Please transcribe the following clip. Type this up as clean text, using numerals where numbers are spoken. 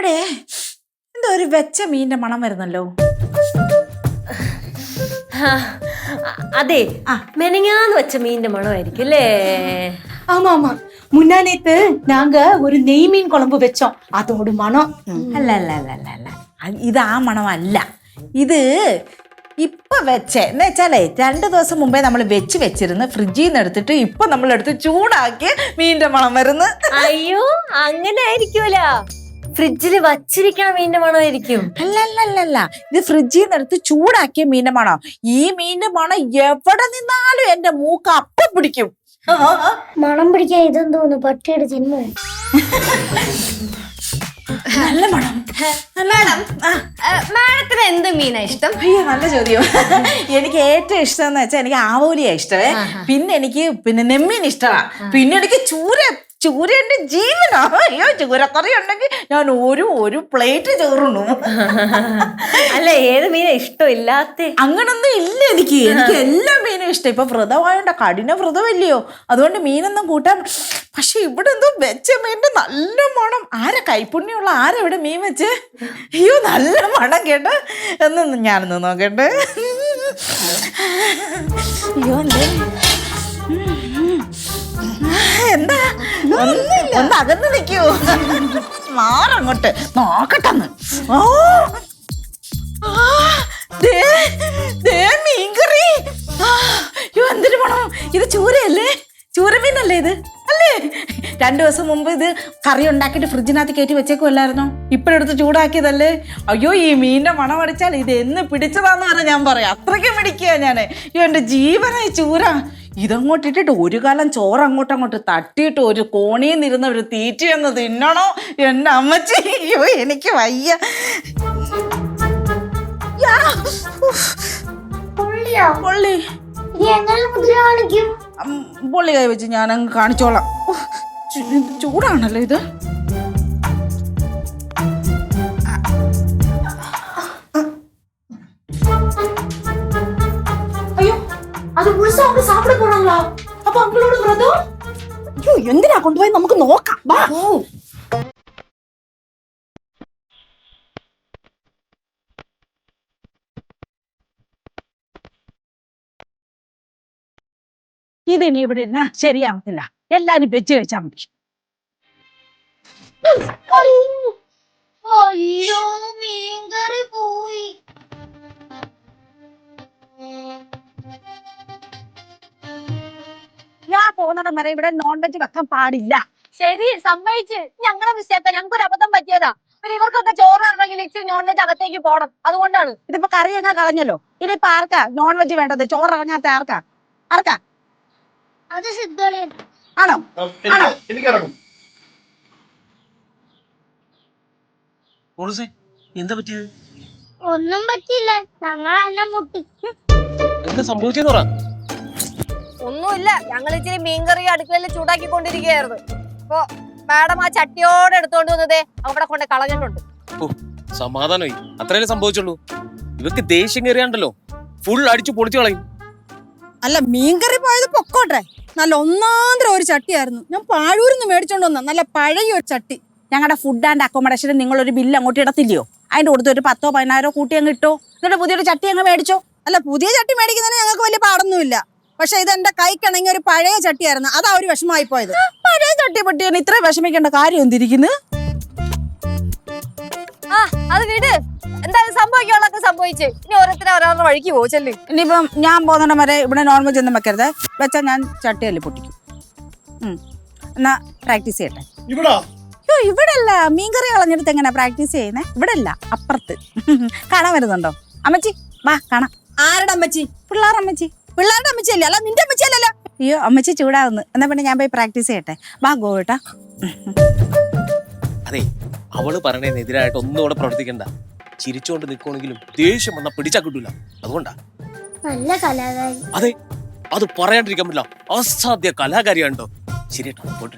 ഇവിടെ എന്തോ ഒരു വെച്ച മീനിന്റെ മണം വരുന്നല്ലോ. അതെ, മെനങ്ങാന്ന് വെച്ച മീനിന്റെ മണമായിരിക്കും അല്ലേ? ஆமா ஆமா, முன்னா நேத்து நாங்க ஒரு நெய் மீன் குழம்பு வச்சோம், அதோட மனம். അല്ല അല്ല അല്ല അല്ല അല്ല, ഇത് ആ മണമല്ല. ഇത് ഇപ്പൊ വെച്ചേ എന്ന് വെച്ചാലേ 2 ദിവസം മുമ്പേ നമ്മൾ വെച്ചിരുന്ന് ഫ്രിഡ്ജിൽ നിന്ന് എടുത്തിട്ട് ഇപ്പൊ നമ്മളെടുത്ത് ചൂടാക്കി മീനിന്റെ മണം വരുന്നു. അയ്യോ, അങ്ങനെ ആയിരിക്കൂല. ഫ്രിഡ്ജിൽ വച്ചിരിക്കണ മീനിന്റെ മണമായിരിക്കും. അല്ലല്ലല്ല, ഇത് ഫ്രിഡ്ജിൽ നിന്ന് എടുത്ത് ചൂടാക്കിയ മീനിന്റെ മണം. ഈ മീനിന്റെ മണം എവിടെ നിന്നാലും എന്റെ മൂക്ക് അപ്പം പിടിക്കും. മണം പിടിക്കാൻ ഇതെന്തോന്നു, പട്ടിയുടെ ജന്മം. നല്ല മണം. മാഡത്തിന് എന്ത് മീനാ ഇഷ്ടം? അയ്യോ, നല്ല ചോദ്യം. എനിക്ക് ഏറ്റവും ഇഷ്ടം എന്ന് വെച്ചാൽ എനിക്ക് ആവോലിയാ ഇഷ്ടമേ. പിന്നെ എനിക്ക് നെമ്മീൻ ഇഷ്ടമാണ്. പിന്നെ എനിക്ക് ചൂര എന്റെ ജീവനാ. അയ്യോ, ചൂരക്കറി ഉണ്ടെങ്കിൽ ഞാൻ ഒരു പ്ലേറ്റ് ചോറുണ്ണു. അല്ല, ഏത് മീനാ ഇഷ്ടമില്ലാത്ത? അങ്ങനൊന്നും ഇല്ല എനിക്ക് എല്ലാ മീനും ഇഷ്ടം. ഇപ്പൊ വ്രതമായോണ്ട, കഠിന വ്രതമല്ലയോ, അതുകൊണ്ട് മീനൊന്നും കൂട്ടാൻ. പക്ഷെ ഇവിടെ എന്തോ വെച്ച മീനിന്റെ നല്ല മണം. ആരാ കൈപ്പുണ്യമുള്ള ആരെവിടെ മീൻ വെച്ച്? അയ്യോ, നല്ല മണം കേട്ടോ. എന്നൊന്ന് ഞാനൊന്ന് നോക്കട്ടെ. അയ്യോ, എന്താ ഒന്ന് അകന്ന് നിൽക്കൂ, മാറങ്ങോട്ട് നോക്കട്ടെന്ന്. ഓ, മീൻകറി. അയ്യോ, എന്തൊരു മണം. ഇത് ചൂരയല്ലേ? ചൂരമീനല്ലേ ഇത്? അല്ലേ? 2 ദിവസം മുമ്പ് ഇത് കറി ഉണ്ടാക്കിയിട്ട് ഫ്രിഡ്ജിനകത്ത് കയറ്റി വെച്ചേക്കുമല്ലായിരുന്നോ? ഇപ്പോഴെടുത്ത് ചൂടാക്കിയതല്ലേ? അയ്യോ, ഈ മീനിന്റെ മണം അടിച്ചാൽ ഇത് എന്ന് പിടിച്ചതാന്ന് പറഞ്ഞാൽ ഞാൻ പറയാം. അത്രയ്ക്ക് പിടിക്കുക ഞാന്. അയ്യോ, എന്റെ ജീവനായി ചൂര. ഇതങ്ങോട്ട് ഇട്ടിട്ട് ഒരു കാലം ചോറ് അങ്ങോട്ടങ്ങോട്ട് തട്ടിയിട്ട് ഒരു കോണിയിൽ നിന്നിരുന്ന ഒരു തീറ്റയൊന്ന് തിന്നണോ എന്റെ അമ്മച്ചി. അയ്യോ, എനിക്ക് വയ്യ. പൊള്ളി പൊള്ളി കൈ വെച്ച് ഞാനങ്ങ് കാണിച്ചോളാം. ചൂടാണല്ലോ ഇത്. ஐயோ, அது முழுசா அவங்க சாப்பிட போறாங்களா? அப்ப அவங்களோட விரதம்? ஐயோ, എന്തിനാ കൊണ്ടുപോയി നമുക്ക് നോക്കാം. വാ. ഇതിനി ഇവിടെ ഇരുന്നാ ശരിയാവത്തില്ല. എല്ലാരും വെച്ച് കഴിച്ചാൽ മതി. അയ്യോ, മീൻകറി പോയി. ഞാൻ പോകുന്നിടം വരെ ഇവിടെ നോൺ വെജ് വെക്കാൻ പാടില്ല. ശരി, സമ്മതിച്ച്. ഞങ്ങളെ മിസ്റ്റേക്ക്, ഞങ്ങൾക്കൊരു അബദ്ധം പറ്റിയതാ. പിന്നെ ഇവർക്കൊക്കെ ചോറ് ഇറങ്ങി ഇച്ചിരി നോൺ വെജ് അകത്തേക്ക് പോകണം, അതുകൊണ്ടാണ്. ഇതിപ്പോ കറി അങ്ങ് കളഞ്ഞല്ലോ. ഇനിയിപ്പൊ ആർക്കാ നോൺ വെജ് വേണ്ടത്? ചോറ് ഇറങ്ങാത്ത ആർക്കാ? അത് സിദ്ധളി ആണോ? എന്താ പറ്റിയത്? ഒന്നും പറ്റില്ല, ഞങ്ങൾ എന്നെ മുട്ടി. എന്താ സംഭവിച്ചെന്ന് പറ. ഒന്നുമില്ല, ഞങ്ങൾ ഇച്ചിരി മീൻകറി അടുക്കളയിൽ ചൂടാക്കിക്കൊണ്ടിരിക്കുകയായിരുന്നു. അപ്പൊ മാഡം ആ ചട്ടിയോടെ എടുത്തോണ്ട് വന്നതേ അവിടെ കൊണ്ട് കളഞ്ഞിട്ടുണ്ട്. ഓ, സമാധാനമായി. അത്രയല്ലേ സംഭവിച്ചുള്ളൂ. ഇവർക്ക് ദേഷ്യം കയറിയാണ്ടല്ലോ ഫുൾ അടിച്ചു പൊളിച്ചു കളയും. അല്ല, മീൻകറി പോയത് പൊക്കോട്ടെ, നല്ല ഒന്നാന്തര ഒരു ചട്ടിയായിരുന്നു. ഞാൻ പാഴൂരിന്ന് മേടിച്ചോണ്ട് വന്ന നല്ല പഴയ ഒരു ചട്ടി. ഞങ്ങളുടെ ഫുഡ് ആൻഡ് അക്കോമഡേഷന് നിങ്ങളൊരു ബില്ല് അങ്ങോട്ട് ഇടത്തില്ലയോ? അതിന്റെ കൊടുത്ത് ഒരു 10-15 കൂട്ടി അങ്ങ് ഇട്ടോ. എന്നിട്ട് പുതിയൊരു ചട്ടി അങ്ങ് മേടിച്ചോ. അല്ല, പുതിയ ചട്ടി മേടിക്കുന്നതിന് ഞങ്ങൾക്ക് വലിയ പാടൊന്നുമില്ല. പക്ഷെ ഇതെന്റെ കൈക്കിണങ്ങി ഒരു പഴയ ചട്ടിയായിരുന്നു, അതാ ഒരു വിഷമമായി പോയത്. പഴയ ചട്ടി പൊട്ടിയാണ് ഇത്ര വിഷമിക്കേണ്ട കാര്യം എന്തിരിക്കുന്നു? ആ, അത് വീട് എന്തായാലും സംഭവിക്കാനുള്ളതൊക്കെ സംഭവിച്ച്. ഇനി ഓരോരുത്തരുടെ വഴിക്ക് പോച്ചല്ലേ. ഇനിയിപ്പം ഞാൻ പോകുന്നിടം വരെ ഇവിടെ നോൺ വെജ് ഒന്നും വെക്കരുത്. വെച്ചാൽ ഞാൻ ചട്ടിയല്ലേ പൊട്ടിക്കും. എന്നാ പ്രാക്ടീസ് ചെയ്യട്ടെ. അയ്യോ, ഇവിടെ അല്ല. മീൻകറി കളഞ്ഞെടുത്ത് എങ്ങനെ പ്രാക്ടീസ് ചെയ്യുന്നേ? ഇവിടെ അല്ല, അപ്പുറത്ത്. കാണാൻ വരുന്നുണ്ടോ? അമ്മച്ചി വാ, കാണാം. ആരുടെ അമ്മച്ചി? പിള്ളേർ അമ്മച്ചി. പിള്ളേരുടെ അമ്മച്ചിയല്ലേ? അല്ല, നിന്റെ അമ്മച്ചിയല്ലല്ലോ. അയ്യോ, അമ്മച്ചി ചൂടാവുന്നു. എന്നാ പിന്നെ ഞാൻ പോയി പ്രാക്ടീസ് ചെയ്യട്ടെ. വാ ഗോവേട്ടാ. അതെ, അവള് പറഞ്ഞതിനെതിരായിട്ട് ഒന്നും ഇവിടെ പ്രവർത്തിക്കണ്ട. ചിരിച്ചോണ്ട് നിൽക്കുവാണെങ്കിലും ദേഷ്യം വന്നാ പിടിച്ചാ കിട്ടൂല. അതുകൊണ്ടാ. നല്ല കലാകാരി. അതെ, അത് പറയാണ്ടിരിക്കാൻ പറ്റില്ല. അസാധ്യ കലാകാരിയാണ്ടോ. ശരിയേട്ടോ, പോട്ടെ.